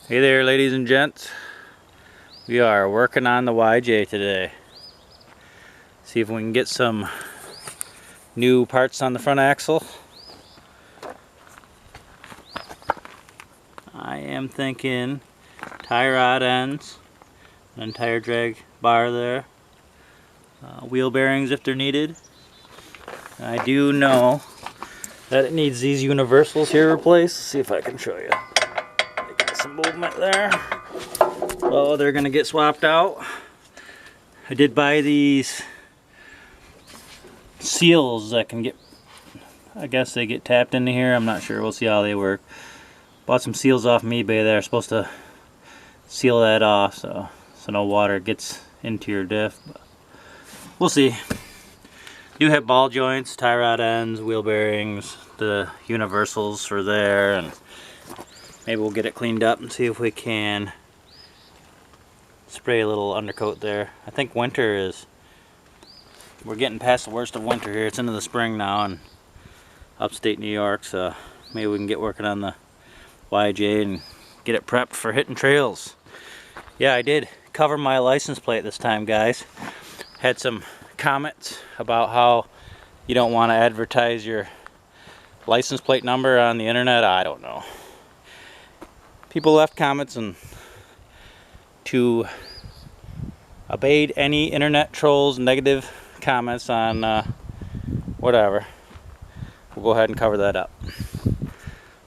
Hey there, ladies and gents. We are working on the YJ today. See if we can get some new parts on the front axle. I am thinking tie rod ends, and tire drag bar there, wheel bearings if they're needed. I do know that it needs these universals here replaced. Let's see if I can show you. Got some movement there. So they're gonna get swapped out. I did buy these seals that can get, I guess they get tapped into here. I'm not sure. We'll see how they work. Bought some seals off eBay. They're supposed to seal that off so no water gets into your diff. But we'll see. You have ball joints, tie rod ends, wheel bearings, the universals for there, and maybe we'll get it cleaned up and see if we can spray a little undercoat there. I think we're getting past the worst of winter here. It's into the spring now in upstate New York, so maybe we can get working on the YJ and get it prepped for hitting trails. Yeah, I did cover my license plate this time, guys. Had some comments about how you don't want to advertise your license plate number on the internet. I don't know. People left comments and to evade any internet trolls negative comments on whatever, we'll go ahead and cover that up.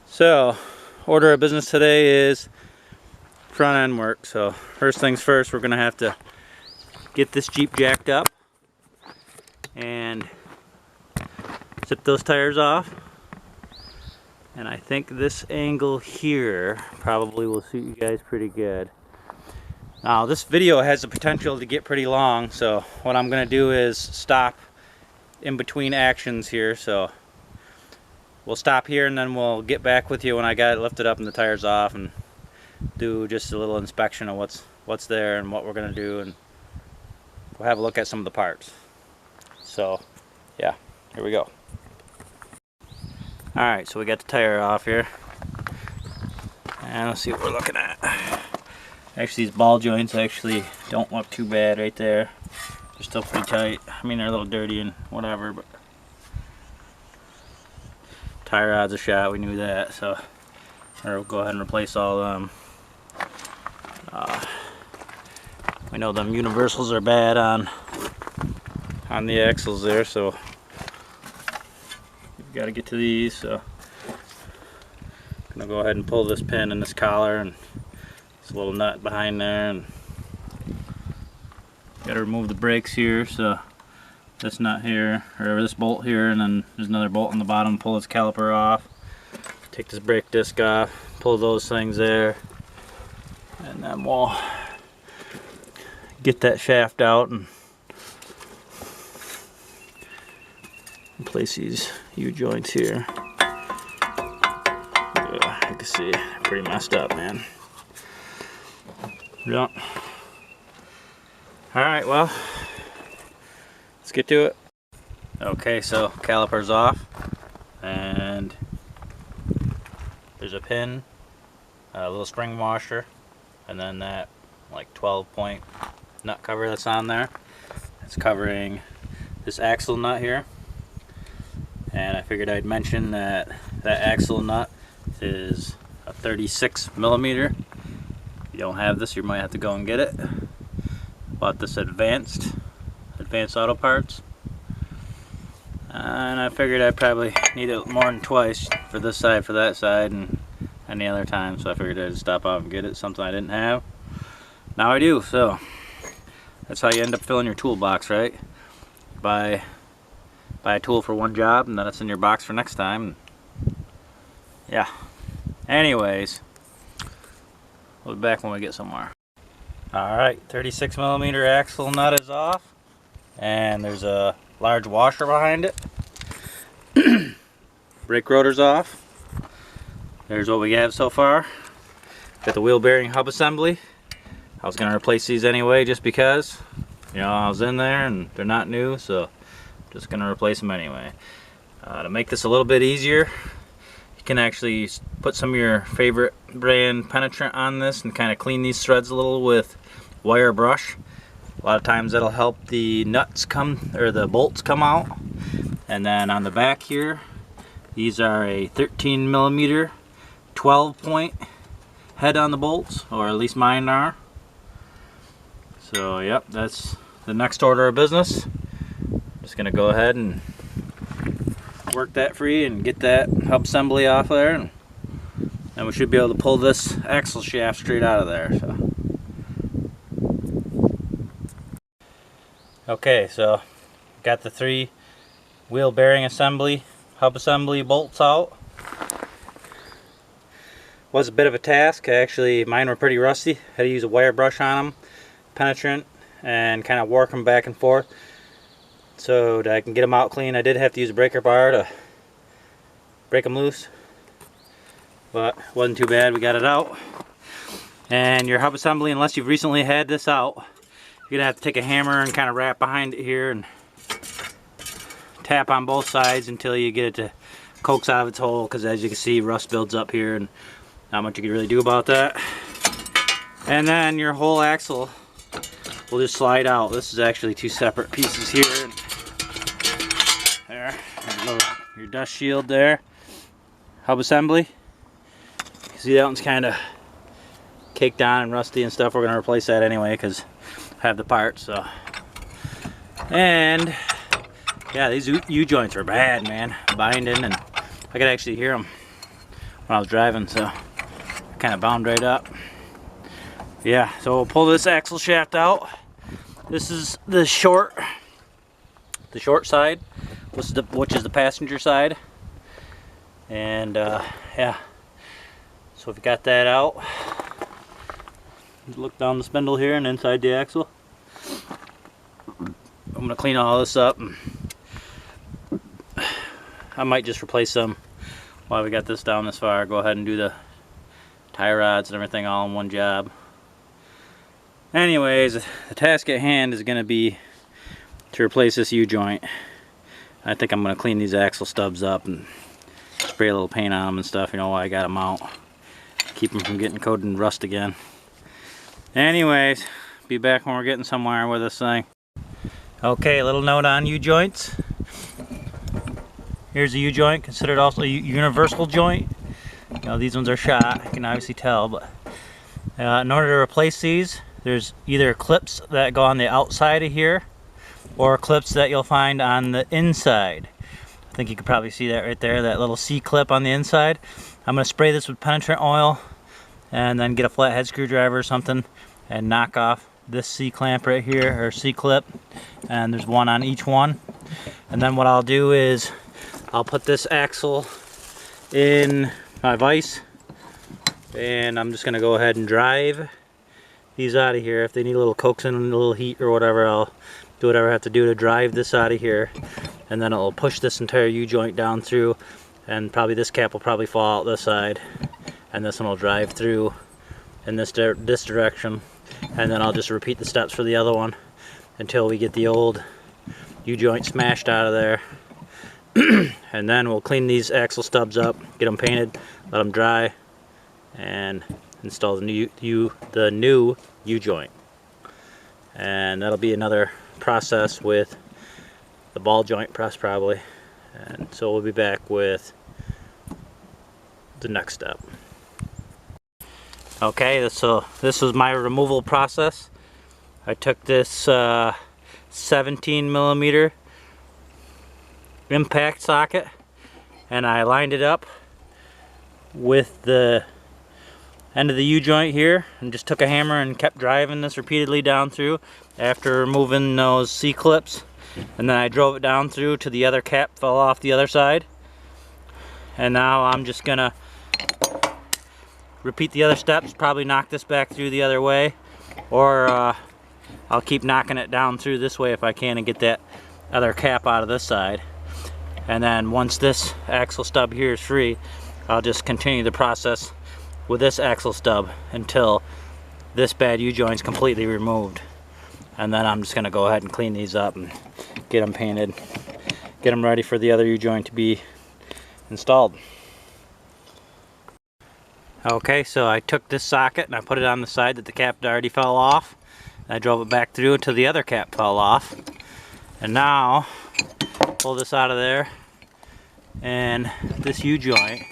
So order of business today is front end work. So first things first, we're gonna have to get this Jeep jacked up and zip those tires off. And I think this angle here probably will suit you guys pretty good. Now this video has the potential to get pretty long, so what I'm gonna do is stop in between actions here. So we'll stop here and then we'll get back with you when I got it lifted up and the tires off, and do just a little inspection of what's there and what we're gonna do, and we'll have a look at some of the parts. So yeah, here we go. Alright, so we got the tire off here, and let's see what we're looking at. Actually, these ball joints actually don't look too bad right there. They're still pretty tight. I mean, they're a little dirty and whatever, but tire rod's a shot, we knew that, so we'll go ahead and replace all of them. We know them universals are bad on the axles there, so we've got to get to these. So I'm gonna go ahead and pull this pin in this collar and this little nut behind there, and got to remove the brakes here. So this nut here, or this bolt here, and then there's another bolt on the bottom. Pull this caliper off, take this brake disc off, pull those things there, and then we'll get that shaft out and place these U-joints here. Yeah, you can see, pretty messed up, man. Yeah. Alright, well, let's get to it. Okay, so caliper's off, and there's a pin, a little spring washer, and then that like 12-point nut cover that's on there. It's covering this axle nut here. And I figured I'd mention that that axle nut is a 36mm. If you don't have this, you might have to go and get it. Bought this Advanced Auto Parts. And I figured I'd probably need it more than twice, for this side, for that side, and any other time. So I figured I'd stop out and get it, something I didn't have. Now I do, so that's how you end up filling your toolbox, right? Buy a tool for one job, and then it's in your box for next time. Yeah. Anyways, we'll be back when we get somewhere. Alright, 36mm axle nut is off, and there's a large washer behind it. Brake rotor's off. There's what we have so far. Got the wheel bearing hub assembly. I was going to replace these anyway just because, you know, I was in there and they're not new, so just going to replace them anyway. To make this a little bit easier, You can actually put some of your favorite brand penetrant on this and kind of clean these threads a little with wire brush. A lot of times that'll help the nuts come, or the bolts come out. And then on the back here, these are a 13 millimeter 12 point head on the bolts, or at least mine are. So yep, that's the next order of business. Just gonna go ahead and work that free and get that hub assembly off there, and we should be able to pull this axle shaft straight out of there. Okay, so got the 3 wheel bearing assembly, hub assembly bolts out. Was a bit of a task. Actually, mine were pretty rusty. Had to use a wire brush on them, penetrant, and kind of work them back and forth so that I can get them out clean. I did have to use a breaker bar to break them loose, but it wasn't too bad. We got it out. And your hub assembly, unless you've recently had this out, you're gonna have to take a hammer and kind of wrap behind it here and tap on both sides until you get it to coax out of its hole, because as you can see, rust builds up here and not much you can really do about that. And then your whole axle will just slide out. This is actually 2 separate pieces here. There, your dust shield there. Hub assembly. You see that one's kind of caked on and rusty and stuff. We're going to replace that anyway because I have the parts. So, and yeah, these U-joints are bad, man. Binding, and I could actually hear them when I was driving, so kind of bound right up. Yeah, so we'll pull this axle shaft out. This is the short side, which is the passenger side. And yeah, so if you got that out, look down the spindle here and inside the axle. I'm gonna clean all this up. I might just replace them while we got this down this far. Go ahead and do the tie rods and everything all in one job. Anyways, the task at hand is going to be to replace this U-joint. I think I'm going to clean these axle stubs up and spray a little paint on them and stuff, you know, while I got them out. Keep them from getting coated in rust again. Anyways, be back when we're getting somewhere with this thing. Okay, a little note on U-joints. Here's a U-joint, considered also a universal joint. You know, these ones are shot, you can obviously tell, but in order to replace these, there's either clips that go on the outside of here or clips that you'll find on the inside. I think you can probably see that right there, that little C-clip on the inside. I'm going to spray this with penetrant oil and then get a flathead screwdriver or something and knock off this C-clamp right here, or C-clip, and there's one on each one. And then what I'll do is I'll put this axle in my vise, and I'm just going to go ahead and drive these out of here. If they need a little coaxing, a little heat or whatever, I'll do whatever I have to do to drive this out of here, and then it'll push this entire U-joint down through, and probably this cap will probably fall out this side, and this one will drive through in this direction, and then I'll just repeat the steps for the other one until we get the old U-joint smashed out of there. And then we'll clean these axle stubs up, get them painted, let them dry, and install the new U-joint. And that'll be another process with the ball joint press probably. And so we'll be back with the next step. Okay, so this was my removal process. I took this 17 millimeter impact socket and I lined it up with the end of the U-joint here and just took a hammer and kept driving this repeatedly down through after removing those C-clips, and then I drove it down through to the other cap fell off the other side. And now I'm just gonna repeat the other steps, probably knock this back through the other way, or I'll keep knocking it down through this way if I can and get that other cap out of this side. And then once this axle stub here is free, I'll just continue the process with this axle stub until this bad U-joint's completely removed. And then I'm just going to go ahead and clean these up and get them painted, get them ready for the other U-joint to be installed. Okay, so I took this socket and I put it on the side that the cap already fell off. I drove it back through until the other cap fell off. And now, pull this out of there, and this U-joint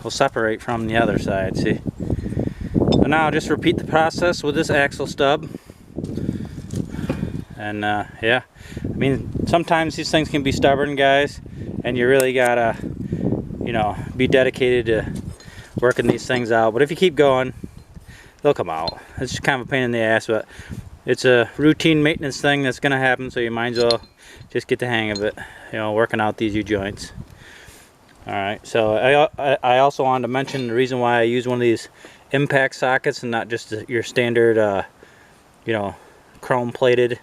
will separate from the other side, see? So now just repeat the process with this axle stub. And yeah, I mean, sometimes these things can be stubborn, guys, and you really gotta, you know, be dedicated to working these things out. But if you keep going, they'll come out. It's just kind of a pain in the ass, but it's a routine maintenance thing that's gonna happen, so you might as well just get the hang of it, you know, working out these U-joints. Alright, so I also wanted to mention the reason why I use one of these impact sockets and not just your standard, you know, chrome plated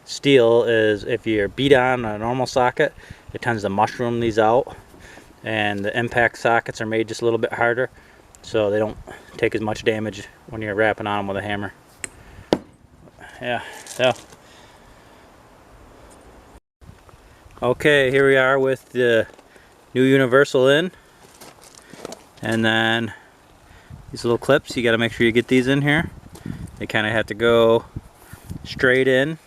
steel is if you're beat on a normal socket, it tends to mushroom these out. And the impact sockets are made just a little bit harder, so they don't take as much damage when you're wrapping on them with a hammer. Yeah, so. Okay, here we are with the new universal in. And then these little clips, you got to make sure you get these in here. They kind of have to go straight in,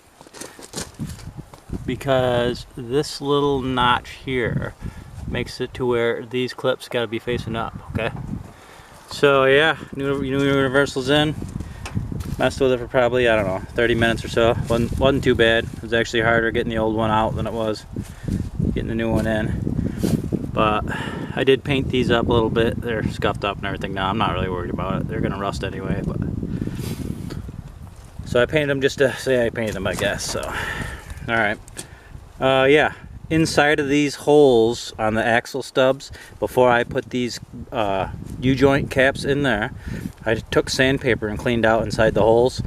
because this little notch here makes it to where these clips got to be facing up. Okay, so yeah, new universal's in. Messed with it for probably, I don't know, 30 minutes or so. Wasn't too bad. It was actually harder getting the old one out than it was getting the new one in. But I did paint these up a little bit. They're scuffed up and everything now. I'm not really worried about it. They're gonna rust anyway. But so I painted them just to say I painted them, I guess. So all right, yeah. Inside of these holes on the axle stubs, before I put these U-joint caps in there, I took sandpaper and cleaned out inside the holes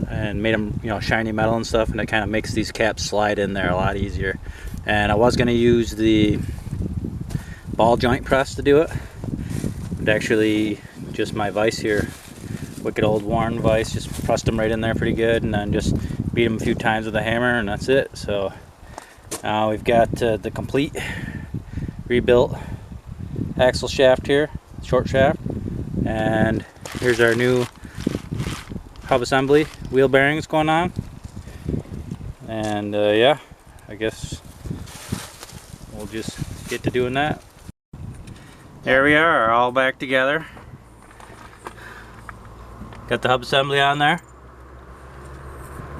and made them, you know, shiny metal and stuff, and it kind of makes these caps slide in there a lot easier. And I was going to use the ball joint press to do it, but actually just my vise here, wicked old worn vise, just pressed them right in there pretty good, and then just beat them a few times with a hammer, and that's it. So now we've got the complete rebuilt axle shaft here, short shaft, and here's our new hub assembly wheel bearings going on. And yeah, I guess we'll just get to doing that. There we are, all back together. Got the hub assembly on there,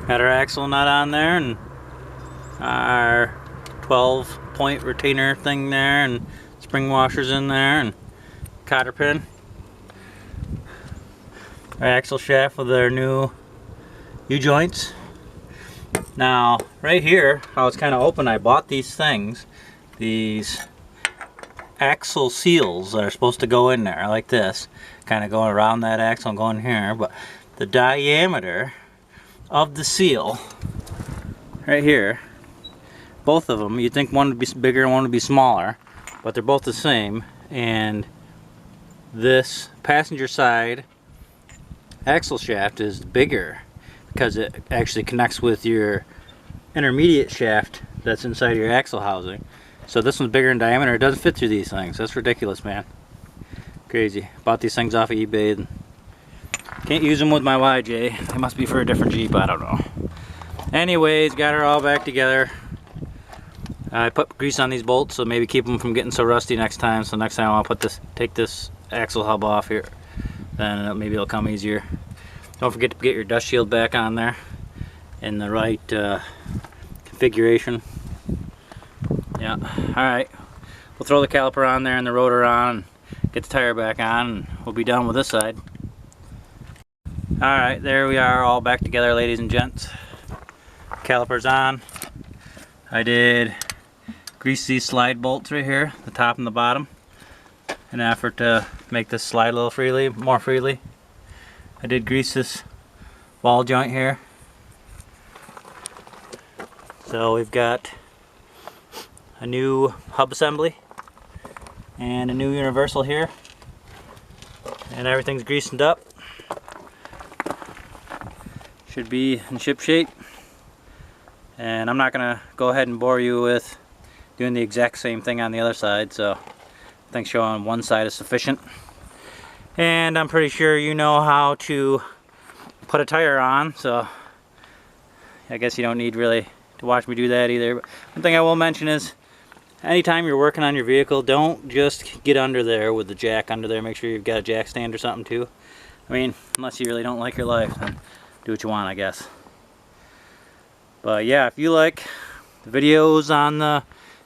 got our axle nut on there, and our 12-point retainer thing there, and spring washers in there, and cotter pin. Our axle shaft with our new U-joints. Now right here, how it's kind of open, I bought these things, these axle seals that are supposed to go in there like this, kind of going around that axle and going here, but the diameter of the seal right here, both of them, you'd think one would be bigger and one would be smaller, but they're both the same. And this passenger side axle shaft is bigger because it actually connects with your intermediate shaft that's inside your axle housing. So this one's bigger in diameter. It doesn't fit through these things. That's ridiculous, man. Crazy. Bought these things off of eBay and can't use them with my YJ. They must be for a different Jeep, I don't know. Anyways, got her all back together. I put grease on these bolts, so maybe keep them from getting so rusty next time. So next time I'll take this axle hub off here, then maybe it'll come easier. Don't forget to get your dust shield back on there in the right configuration. Yeah, alright. We'll throw the caliper on there and the rotor on, and get the tire back on, and we'll be done with this side. Alright, there we are, all back together, ladies and gents. Caliper's on. I did grease these slide bolts right here, the top and the bottom, in an effort to make this slide a little more freely. I did grease this ball joint here. So we've got a new hub assembly and a new universal here, and everything's greased up. Should be in ship shape. And I'm not gonna go ahead and bore you with doing the exact same thing on the other side, so I think showing one side is sufficient. And I'm pretty sure you know how to put a tire on, so I guess you don't need really to watch me do that either. But one thing I will mention is, anytime you're working on your vehicle, don't just get under there with the jack under there. Make sure you've got a jack stand or something too. I mean, unless you really don't like your life, then do what you want, I guess. But yeah, if you like the videos on the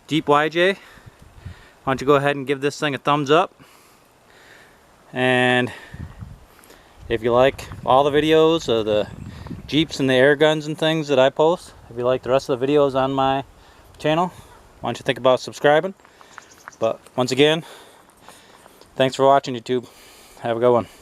Jeep YJ, why don't you go ahead and give this thing a thumbs up. And if you like all the videos of the Jeeps and the air guns and things that I post, if you like the rest of the videos on my channel, why don't you think about subscribing. But once again, thanks for watching, YouTube. Have a good one.